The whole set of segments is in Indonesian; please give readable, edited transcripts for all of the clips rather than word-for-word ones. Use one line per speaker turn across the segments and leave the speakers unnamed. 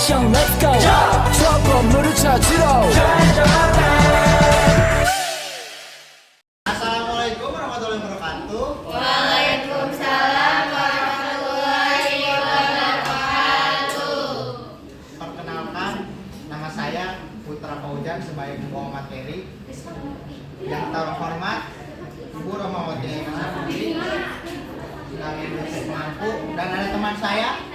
액션 let's go 저 건물을 찾으러
Assalamualaikum warahmatullahi wabarakatuh.
Waalaikumsalam warahmatullahi wabarakatuh.
Perkenalkan, nama saya Putra Paujan sebagai pembawa materi. Yang terhormat Ibu Romawati Masaputri, kami dosen pengampu, dan ada teman saya.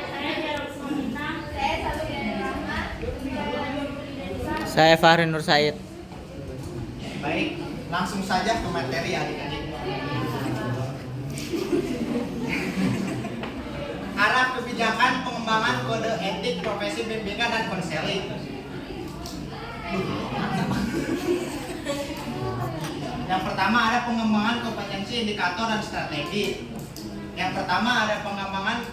Saya Fahri Nur Said.
Baik, langsung saja ke materi adik-adik. Arah kebijakan pengembangan kode etik profesi bimbingan dan konseling. Yang pertama ada pengembangan kompetensi indikator dan strategi. Yang pertama ada pengembangan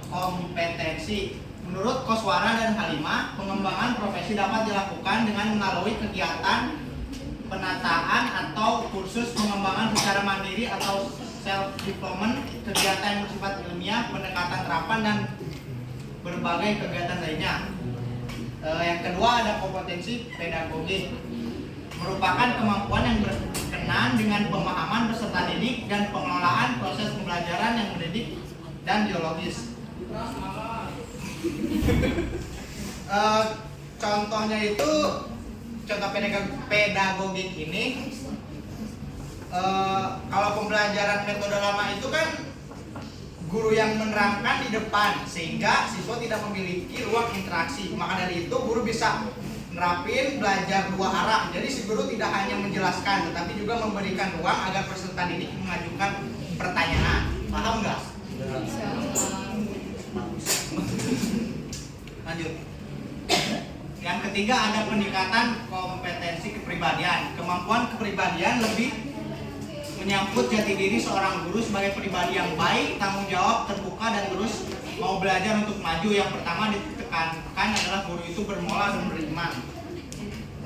kompetensi. Menurut Koswara dan Halimah, pengembangan profesi dapat dilakukan dengan melalui kegiatan penataan atau kursus pengembangan secara mandiri atau self development, kegiatan yang bersifat ilmiah, pendekatan terapan dan berbagai kegiatan lainnya. Yang kedua ada kompetensi pedagogik, merupakan kemampuan yang berkenaan dengan pemahaman peserta didik dan pengelolaan proses pembelajaran yang mendidik dan biologis. Contohnya itu contoh pedagogik ini, kalau pembelajaran metode lama itu kan guru yang menerangkan di depan sehingga siswa tidak memiliki ruang interaksi. Maka dari itu guru bisa nerapin belajar dua arah. Jadi si guru tidak hanya menjelaskan tetapi juga memberikan ruang agar peserta didik mengajukan pertanyaan. Paham nggak? Lanjut. Yang ketiga ada peningkatan kompetensi kepribadian. Kemampuan kepribadian lebih menyangkut jati diri seorang guru sebagai pribadi yang baik, tanggung jawab, terbuka dan terus mau belajar untuk maju. Yang pertama ditekankan adalah guru itu bermoral dan beriman.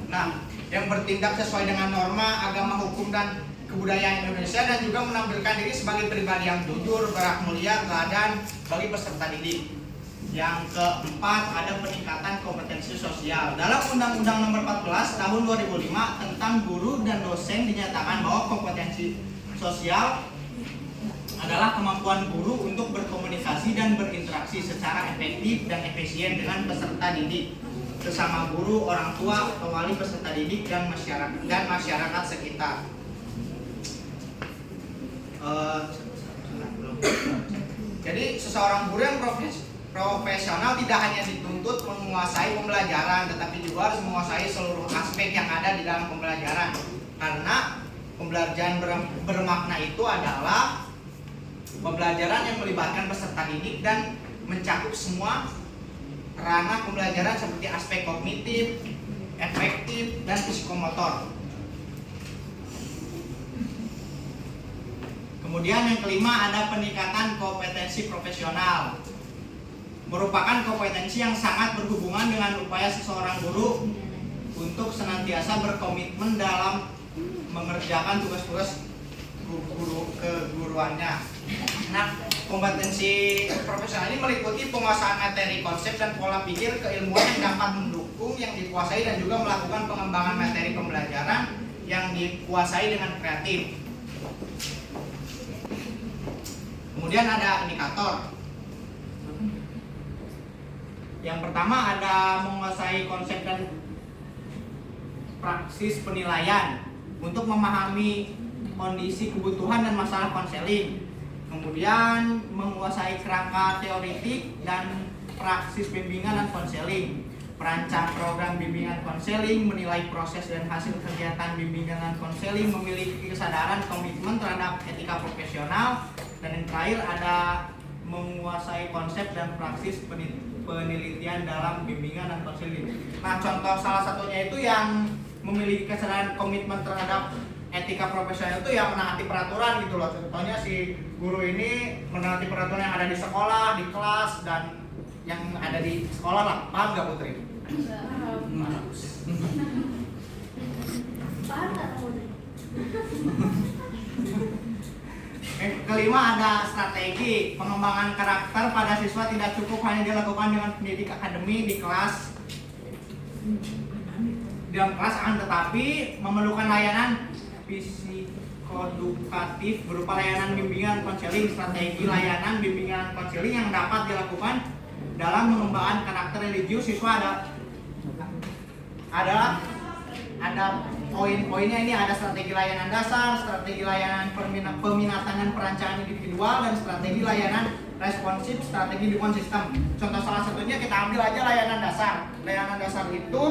Nah, yang bertindak sesuai dengan norma agama, hukum dan kebudayaan Indonesia dan juga menampilkan diri sebagai pribadi yang jujur, berakhlak mulia, teladan bagi peserta didik. Yang keempat ada peningkatan kompetensi sosial. Dalam Undang-Undang Nomor 14 Tahun 2005 tentang guru dan dosen dinyatakan bahwa kompetensi sosial adalah kemampuan guru untuk berkomunikasi dan berinteraksi secara efektif dan efisien dengan peserta didik, sesama guru, orang tua, atau wali peserta didik dan masyarakat sekitar. Jadi seseorang guru yang profesional tidak hanya dituntut menguasai pembelajaran, tetapi juga harus menguasai seluruh aspek yang ada di dalam pembelajaran. Karena pembelajaran bermakna itu adalah pembelajaran yang melibatkan peserta didik dan mencakup semua ranah pembelajaran seperti aspek kognitif, efektif, dan psikomotor. Kemudian yang kelima ada peningkatan kompetensi profesional. Merupakan kompetensi yang sangat berhubungan dengan upaya seseorang guru untuk senantiasa berkomitmen dalam mengerjakan tugas-tugas keguruannya. Nah, kompetensi profesional ini meliputi penguasaan materi, konsep, dan pola pikir keilmuan yang dapat mendukung yang dikuasai dan juga melakukan pengembangan materi pembelajaran yang dikuasai dengan kreatif. Kemudian ada indikator. Yang pertama ada menguasai konsep dan praksis penilaian untuk memahami kondisi kebutuhan dan masalah konseling. Kemudian menguasai kerangka teoritik dan praksis bimbingan dan konseling. Perancang program bimbingan konseling, menilai proses dan hasil kegiatan bimbingan dan konseling, memiliki kesadaran komitmen terhadap etika profesional. Dan yang terakhir ada menguasai konsep dan praksis penelitian dalam bimbingan dan konseling. Nah, contoh salah satunya itu yang memiliki kesadaran komitmen terhadap etika profesional itu yang menaati peraturan gitu loh. Contohnya si guru ini menaati peraturan yang ada di sekolah, di kelas, dan yang ada di sekolah lah. Paham nggak Putri?
Paham nggak Putri?
Yang kelima ada strategi. Pengembangan karakter pada siswa tidak cukup hanya dilakukan dengan pendidik akademi di kelas. Dalam kelas akan tetapi memerlukan layanan psikoedukatif berupa layanan bimbingan konseling. Strategi layanan bimbingan konseling yang dapat dilakukan dalam mengembangkan karakter religius siswa ada poin-poinnya. Ini ada strategi layanan dasar, strategi layanan peminatan dan perancangan individual, dan strategi layanan responsif, strategi dukungan sistem. Contoh salah satunya kita ambil aja layanan dasar. Layanan dasar itu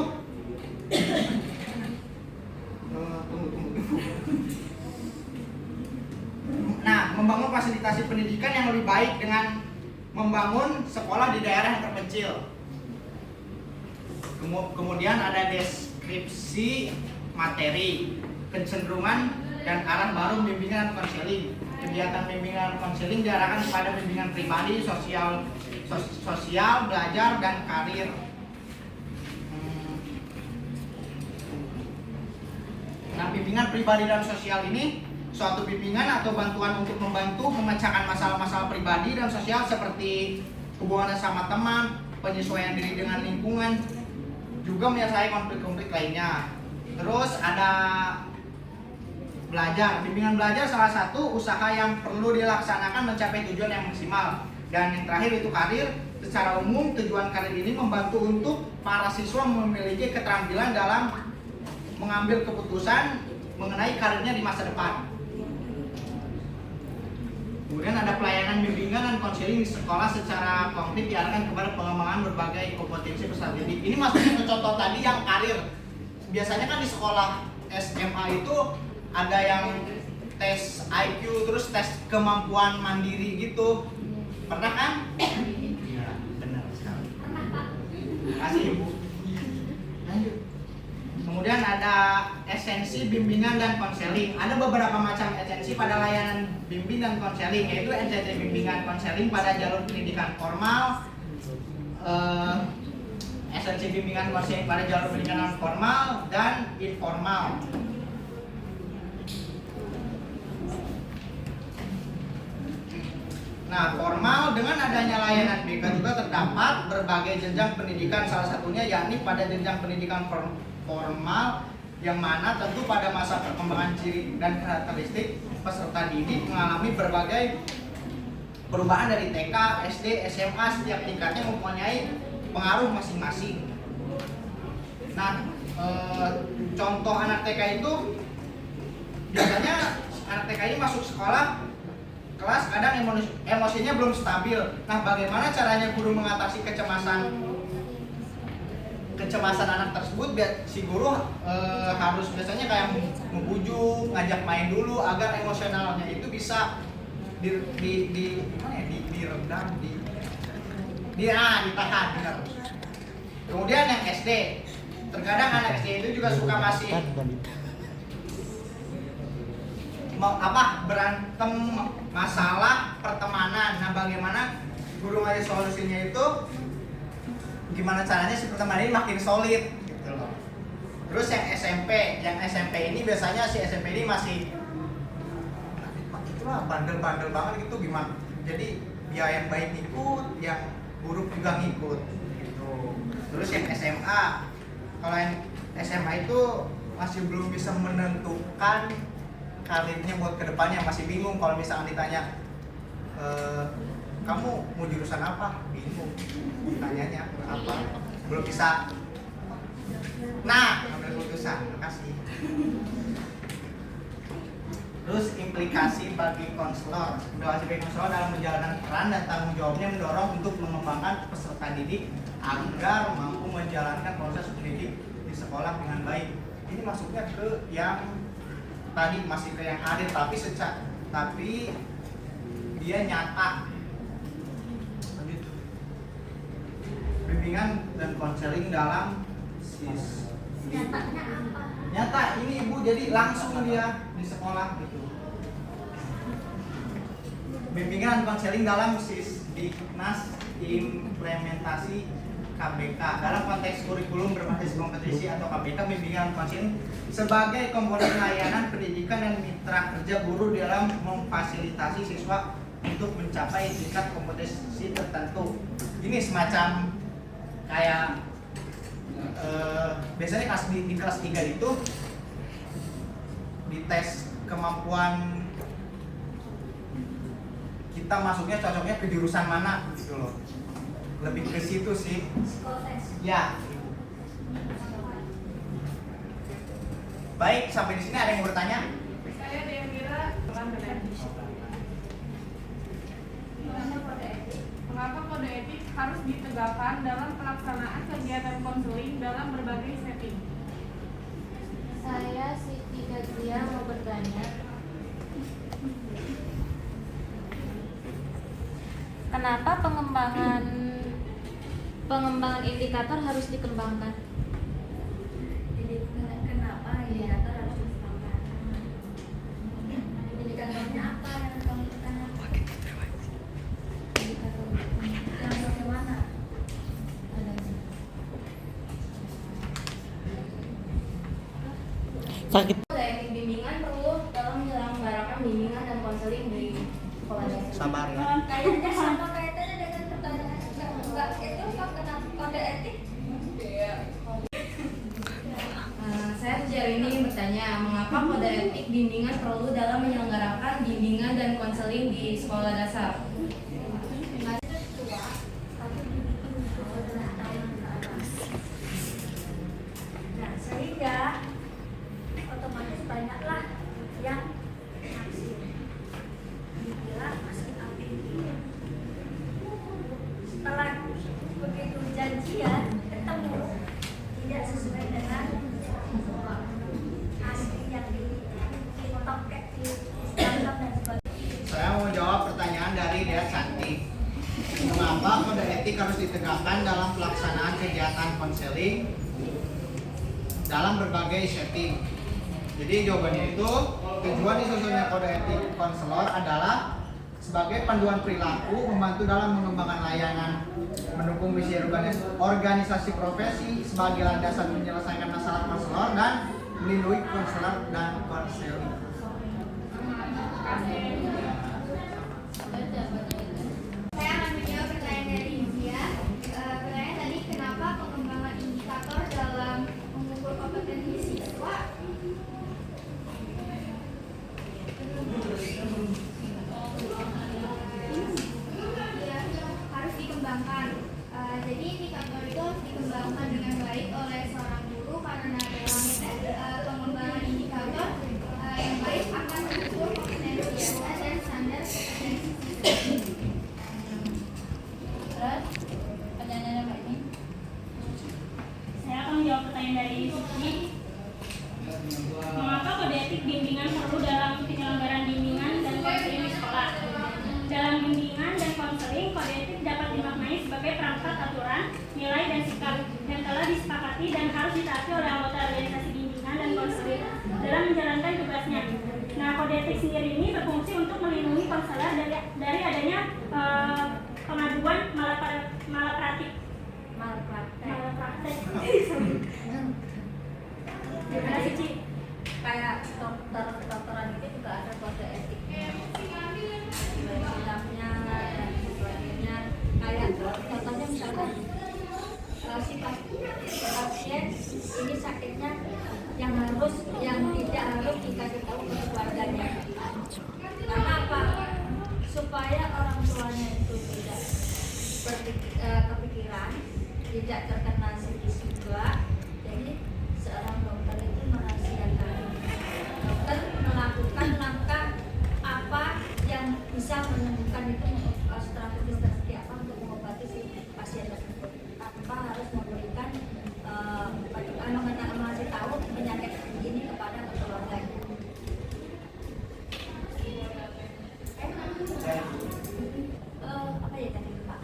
nah, membangun fasilitasi pendidikan yang lebih baik dengan membangun sekolah di daerah yang terpencil. Kemudian ada deskripsi materi, kecenderungan dan arah baru bimbingan konseling. Kegiatan bimbingan konseling diarahkan kepada bimbingan pribadi, sosial, belajar dan karir. Nah, bimbingan pribadi dan sosial ini suatu bimbingan atau bantuan untuk membantu memecahkan masalah-masalah pribadi dan sosial seperti hubungan sama teman, penyesuaian diri dengan lingkungan, juga menyelesaikan konflik-konflik lainnya. Terus ada belajar. Bimbingan belajar salah satu usaha yang perlu dilaksanakan mencapai tujuan yang maksimal. Dan yang terakhir itu karir. Secara umum tujuan karir ini membantu untuk para siswa memiliki keterampilan dalam mengambil keputusan mengenai karirnya di masa depan. Kemudian ada pelayanan bimbingan dan konseling di sekolah secara konkret diarahkan kepada pengembangan berbagai kompetensi peserta didik. Ini masuknya ke contoh tadi yang karir. Biasanya kan di sekolah SMA itu ada yang tes IQ, terus tes kemampuan mandiri gitu. Pernah kan? Iya, benar sekali. Kasih Ibu. Lanjut. Kemudian ada esensi bimbingan dan konseling. Ada beberapa macam esensi pada layanan bimbing dan konseling, yaitu esensi bimbingan konseling pada jalur pendidikan formal, esensi bimbingan konseling pada jalur pendidikan formal dan informal. Nah, formal dengan adanya layanan BK juga terdapat berbagai jenjang pendidikan, salah satunya yakni pada jenjang pendidikan formal yang mana tentu pada masa perkembangan ciri dan karakteristik peserta didik mengalami berbagai perubahan dari TK, SD, SMA, setiap tingkatnya mempunyai pengaruh masing-masing. Nah, contoh anak TK itu biasanya anak TK ini masuk sekolah kelas kadang emosinya belum stabil. Nah, bagaimana caranya guru mengatasi kecemasan anak tersebut? Si guru harus biasanya kayak membujuk, ngajak main dulu agar emosionalnya itu bisa diredam, ditahan. Benar. Kemudian yang SD, terkadang anak SD itu juga suka masih berantem masalah pertemanan. Nah, bagaimana guru ngasih solusinya itu? Gimana caranya si pertemanan ini makin solid gitu loh. Terus yang SMP ini biasanya si SMP ini masih itulah bandel-bandel banget gitu, gimana? Jadi ya yang baik ngikut, yang buruk juga ngikut gitu. Terus yang SMA, kalau yang SMA itu masih belum bisa menentukan karirnya buat kedepannya, masih bingung. Kalau misalnya ditanya kamu mau jurusan apa, bingung ditanyanya apa, belum bisa ambil keputusan. Makasih. Terus implikasi bagi konselor. Implikasi bagi konselor dalam menjalankan peran dan tanggung jawabnya mendorong untuk mengembangkan peserta didik agar mampu menjalankan proses pendidik di sekolah dengan baik. Ini masuknya ke yang tadi, masih ke yang hadir tapi dia nyata. Bimbingan dan konseling dalam
Nyatanya apa?
Nyata ini Ibu, jadi langsung dia di sekolah gitu. Bimbingan dan konseling dalam Sisdiknas implementasi KBK dalam konteks kurikulum berbasis kompetisi atau KBK bimbingan konseling sebagai komponen layanan pendidikan dan mitra kerja guru dalam memfasilitasi siswa untuk mencapai tingkat kompetensi tertentu. Ini semacam kayak biasanya di kelas 3 itu dites kemampuan kita masuknya cocoknya ke jurusan mana gitu loh. Lebih ke situ sih.
Psikotes.
Ya. Baik, sampai di sini ada yang mau bertanya?
Saya Devira Mengapa kode etik harus ditegakkan dalam pelaksanaan kegiatan konseling dalam berbagai setting?
Saya Siti Gazia mau bertanya. Kenapa pengembangan indikator harus dikembangkan? Kenapa indikator harus dikembangkan? Indikatornya apa yang dikembangkan? Indikator yang bagaimana?
Sakit.
Teknik bimbingan perlu dalam menyelenggarakan bimbingan dan konseling di sekolah dasar.
Sabar ya.
Kayaknya sama kaitannya dengan pertanyaan enggak itu kenapa kode etik? Saya sejauh ini ingin bertanya, mengapa kode etik bimbingan perlu dalam menyelenggarakan bimbingan dan konseling di sekolah dasar? Nah, sehingga otomatis banyaklah yang naksir. Bila masuk api. Setelah begitu janjian ketemu tidak sesuai dengan asli yang di TikTok di Instagram dan sebagainya.
Saya mau jawab pertanyaan dari Dea Cantik. Mengapa kode etik harus ditegakkan dalam pelaksanaan kegiatan konseling dalam berbagai setting? Jadi jawabannya itu, tujuan disusunnya kode etik konselor adalah sebagai panduan perilaku, membantu dalam mengembangkan layanan, mendukung misi organisasi profesi sebagai landasan menyelesaikan masalah konselor dan melindungi konselor dan konseling.
Saya akan menjawab pertanyaan dari India. Pertanyaan tadi, kenapa pengembangan indikator dalam mengukur kompetensi siswa ya, harus dikembangkan. Jadi indikator itu harus dikembangkan dengan baik oleh seorang guru karena dalam pengembangan indikator yang baik akan mengukur kompetensi siswa dan standar kompetensi siswa. Terus pertanyaannya Mbak ini.
Saya akan menjawab pertanyaan dari Suci. Mengapa kode etik bimbingan perlu dalam penyelenggaraan bimbingan dan konseling di sekolah? Dalam bimbingan dan konseling, kode etik dapat dimaknai sebagai perangkat aturan, nilai dan sikap yang telah disepakati dan harus ditaati oleh anggota organisasi bimbingan dan konseling dalam menjalankan tugasnya. Nah, kode etik sendiri ini berfungsi untuk melindungi konselor dari adanya pengaduan malapraktik.
Gimana sih, Ci? Kayak dokteran itu juga ada kode etiknya, sikapnya dan sebagainya. Kayak contohnya misalkan si pasien ini sakitnya yang tidak harus dikasih tahu ke keluarganya. Karena apa? Supaya orang tuanya itu tidak kepikiran, tidak terkena psikis juga. Jadi seorang dokter itu merahasiakan. Dokter melakukan langkah apa yang bisa menemukan itu strategi apa untuk mengobati si pasien tersebut tanpa harus memberikan mengasih tahu penyakit ini kepada keluarganya. Apa ya tadi Pak?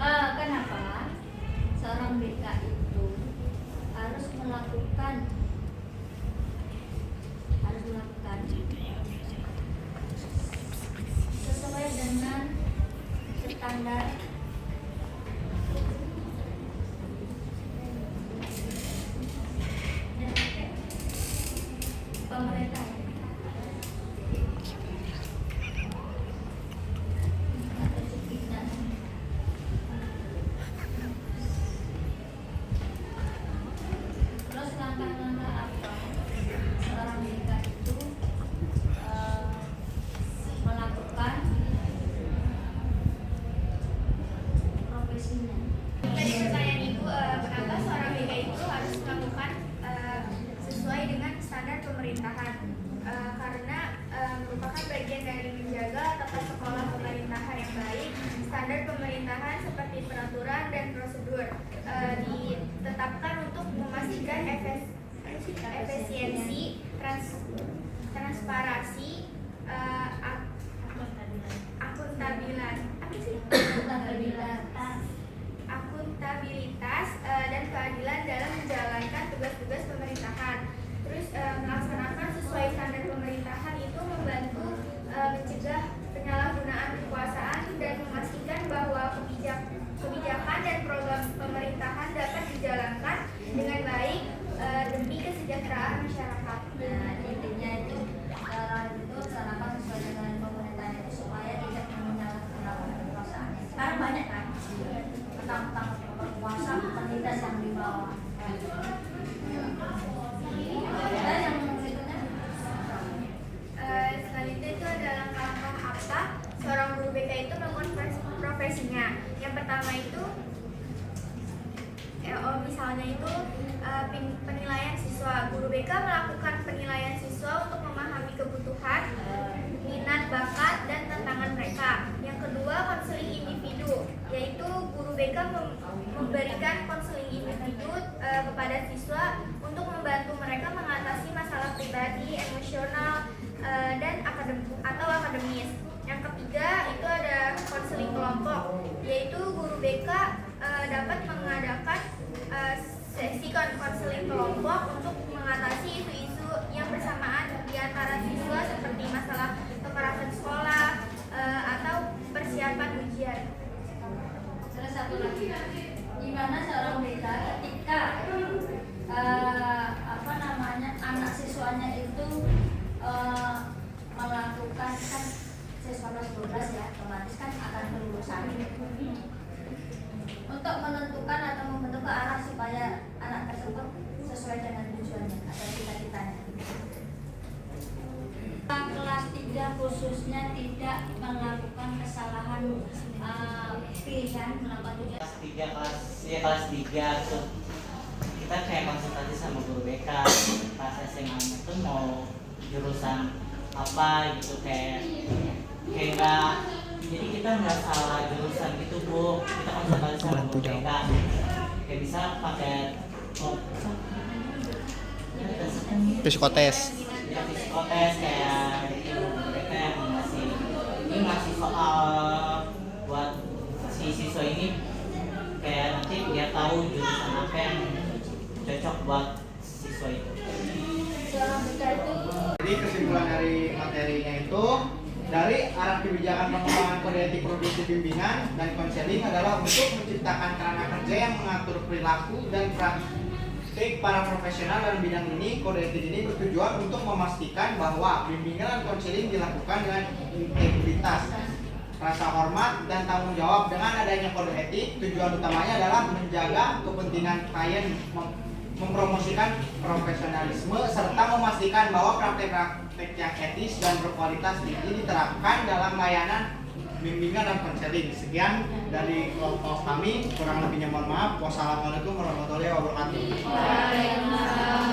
Pak, kenapa seorang BK itu harus melakukan standar pemerintah. Terus langkah-langkah apa seorang BK itu melakukan profesinya?
Tadi pertanyaan Ibu, kenapa seorang BK itu harus melakukan sesuai dengan standar pemerintahan? Karena merupakan bagian dari menjaga tata kelola pemerintahan yang baik. Standar pemerintahan seperti peraturan dan prosedur ditetapkan untuk memastikan efisiensi, transparansi, akuntabilitas dan keadilan dalam menjalankan tugas-tugas pemerintahan. Terus melaksanakan sesuai standar pemerintahan itu membantu mencegah penyalahgunaan kekuasaan dan memastikan bahwa kebijakan dan program pemerintahan dapat dijalankan dengan baik demi kesejahteraan masyarakat.
Nah, intinya itu laksanakan sesuai dengan pemerintahan itu supaya tidak menyalahgunakan kekuasaannya. Sekarang banyak kan tentang berkuasa otoritas yang di bawah. Dan yang berikutnya
Selanjutnya itu ada langkah-langkah apa seorang guru BK itu melakukan profesinya. Yang pertama itu misalnya itu penilaian siswa. Guru BK melakukan penilaian siswa untuk memahami kebutuhan, minat, bakat, dan tantangan mereka. Yang kedua, konseling individu, yaitu guru BK memberikan konseling individu kepada siswa untuk membantu mereka mengatasi masalah pribadi, emosional, dan akademis. Yang ketiga itu ada konseling kelompok, yaitu guru BK dapat mengadakan sesi konseling kelompok untuk mengatasi isu-isu yang bersamaan di antara siswa seperti masalah kekerasan sekolah atau persiapan ujian.
terus satu lagi, gimana seorang BK ketika anak siswanya itu melakukan kan siswa kelas 12 ya, otomatis kan akan kelulusan. Untuk menentukan atau membentuk ke arah supaya anak tersebut sesuai dengan tujuannya atau cita-citanya. Kelas 3 khususnya tidak melakukan kesalahan pilihan melakukan tujuan.
Kelas 3 tuh kita kayak konsultasi sama guru BK pas SMA itu mau jurusan apa gitu, kayak nggak, jadi kita nggak salah jurusan gitu Bu, kita konsultasi sama guru BK kayak bisa pakai
Psikotes.
ya psikotes kayak mereka yang ngasih soal buat si siswa ini, kayak nanti dia tahu jurusan apa yang cocok buat siswa itu.
Jadi kesimpulan dari materinya itu, dari arah kebijakan pengembangan kode etik produksi bimbingan dan konseling adalah untuk menciptakan kerangka kerja yang mengatur perilaku dan praktik para profesional dalam bidang ini. Kode etik ini bertujuan untuk memastikan bahwa bimbingan dan konseling dilakukan dengan integritas, rasa hormat, dan tanggung jawab. Dengan adanya kode etik, tujuan utamanya adalah menjaga kepentingan klien, mempromosikan profesionalisme, serta memastikan bahwa praktek-praktek yang etis dan berkualitas tinggi diterapkan dalam layanan bimbingan dan konseling. Sekian dari kelompok kami, kurang lebihnya mohon maaf. Wassalamualaikum warahmatullahi wabarakatuh.
Waalaikumsalam.